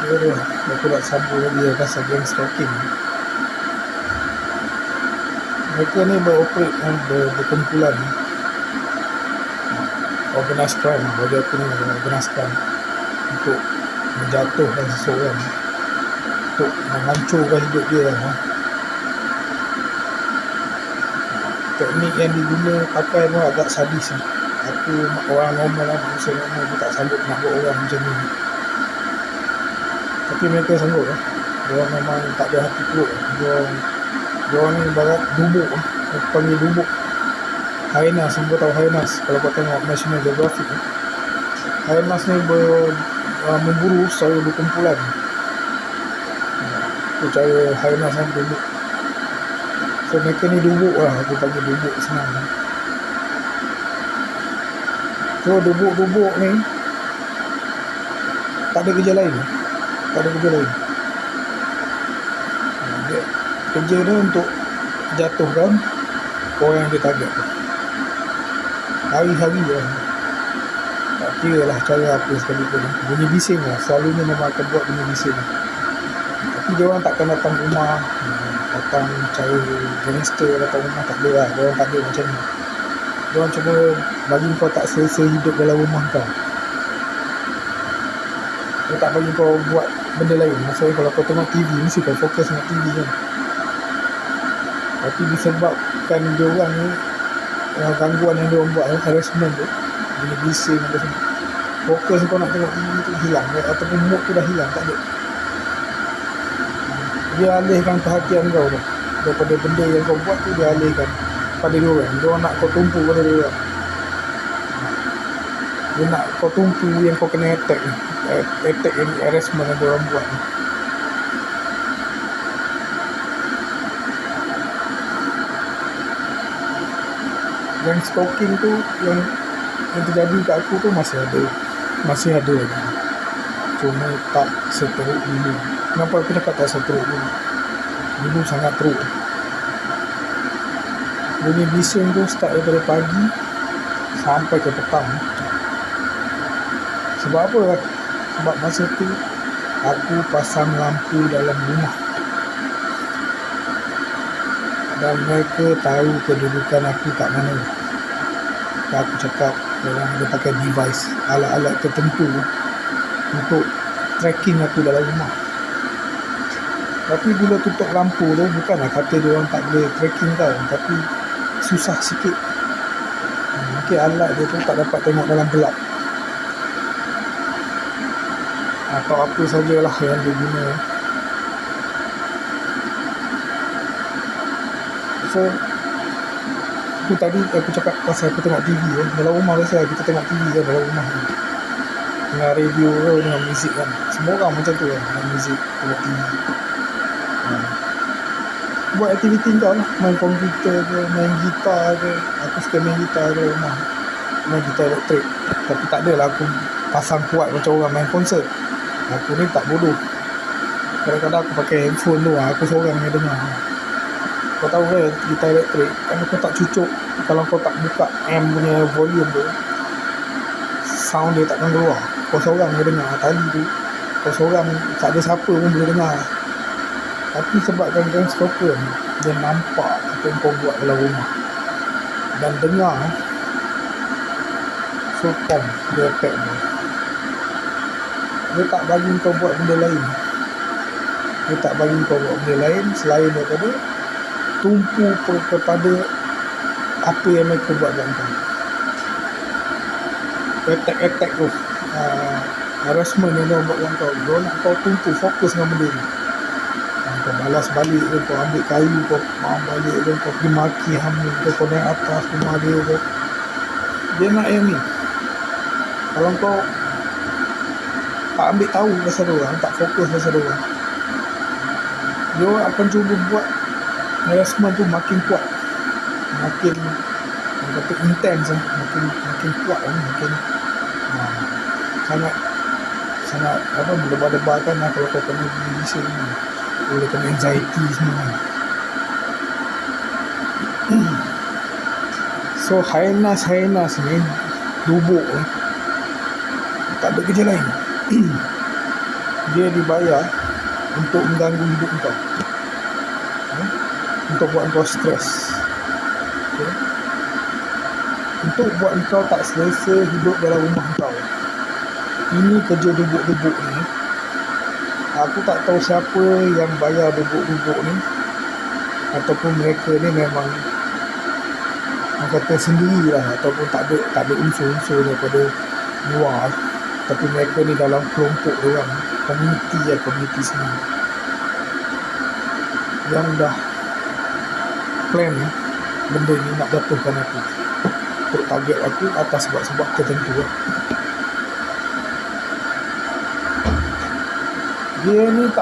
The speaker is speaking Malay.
dia aku nak sambung lagi pasal gang stalking. Mereka ni berkumpulan organize crime. Bagi aku ni organize crime untuk menjatuhkan seseorang, untuk menghancurkan hidup dia. Teknik yang diguna pakai pun agak sadis. Aku orang normal lah, manusia normal pun tak sanggup nak buat orang macam ni. Tapi mereka sanggup lah. Diorang memang tak ada hati teruk. Diorang ni barat dubuk. Aku panggil dubuk. Hyenas, kau tahu hyenas kalau kau tengok National Geographic. Hyenas ni memburu secara berkumpulan. Itu cara hyenas yang dubuk. So mereka ni dubuk lah, aku panggil dubuk senang. So dubuk-dubuk ni tak ada kerja lain. Kerja dia untuk jatuhkan orang yang dia target. Hari-hari lah. Tak kira lah cara apa sekalipun. Bunyi bising lah, selalunya memang akan buat bunyi bising. Tapi dia orang takkan datang rumah, datang cara gangster datang rumah, tak ada lah. Dia orang tak ada macam ni. Dia orang cuma bagi kau tak selesa hidup dalam rumah kau. Dia tak bagi kau buat benda lain. Maksudnya kalau kau tengok TV, mesti kau fokus dengan TV kan. Tapi disebabkan dia orang ni, gangguan yang dia orang buat, harassment tu, bunyi bising apa semua, fokus kau nak tengok TV tu hilang, ataupun mood tu dah hilang, tak ada. Dia alihkan perhatian kau tu daripada benda yang kau buat tu, dia alihkan pada dia orang. Dia orang nak kau tumpu pada dia orang. Dia nak kau tumpu yang kau kena attack yang harassment yang dia orang buat ni. Yang stalking tu yang terjadi kat aku tu masih ada lagi. Cuma tak seteruk dulu. Kenapa aku cakap tak seteruk dulu? Dulu sangat teruk. Bunyi bising tu start daripada pagi sampai ke petang. Sebab apa? Sebab masa tu aku pasang lampu dalam rumah dan mereka tahu kedudukan aku kat mana. Aku cakap orang ada pakai device, alat-alat tertentu untuk tracking aku dalam rumah. Tapi bila tutup lampu tu, bukanlah kata dia orang tak boleh tracking tau, tapi susah sikit. Mungkin alat dia tu tak dapat tengok dalam gelap, atau apa sajalah yang dia guna. So itu tadi aku cakap pasal aku tengok TV dalam rumah. Biasa kita tengok TV dalam rumah dengan radio dengan muzik kan. Semua orang macam tu kan, dengan muzik, tengok TV. Buat aktiviti kau lah, main komputer ke, main gitar ke. Aku suka main gitar dalam rumah, main gitar elektrik. Tapi tak adalah aku pasang kuat macam orang main konsert. Aku ni tak bodoh. Kadang-kadang aku pakai handphone tu, aku seorang yang dengar. Kau tahu kan gitar elektrik, kalau kau tak cucuk, kalau kau tak buka amp punya volume tu, sound dia takkan keluar. Kau seorang yang dengar tali tu, kau seorang, tak ada siapa pun boleh dengar. Tapi sebabkan gang stalker ni, dia nampak apa yang kau buat dalam rumah dan dengar, so dia attack ni. Dia tak bagi kau buat benda lain. Dia tak bagi kau buat benda lain selain daripada tumpu kepada apa yang mereka buat dengan kau. Attack tu, harassment yang dia buat dengan kau, dia nak kau tumpu fokus dengan benda ni. Kau balas balik ke, kau ambil kayu, kau balik ke, kau pergi maki hama ke, kau naik atas rumah dia ke. Dia nak yang ni. Kalau kau tak ambil tahu pasal dia orang, tak fokus pasal dia orang, dia orang akan cuba buat harassment tu makin kuat, makin kata intense, makin kuat, makin sangat apa, berdebar-debarkan lah. Kalau kau kena bising ni, boleh kena anxiety semua. So hyenas ni dubuk, tak ada kerja lain. dia dibayar untuk mengganggu hidup kau, untuk buat kau stres, okay? Untuk buat kau tak selesa hidup dalam rumah kau. Ini kerja dubuk-dubuk ni, aku tak tahu siapa yang bayar dubuk-dubuk ni, ataupun mereka ni memang orang kata sendirilah, ataupun tak ada unsur-unsur daripada luar, tapi mereka ni dalam kelompok orang, komuniti sendiri yang dah plan benda ni nak jatuhkan aku, untuk target aku atas sebab-sebab tertentu. Dia ni tak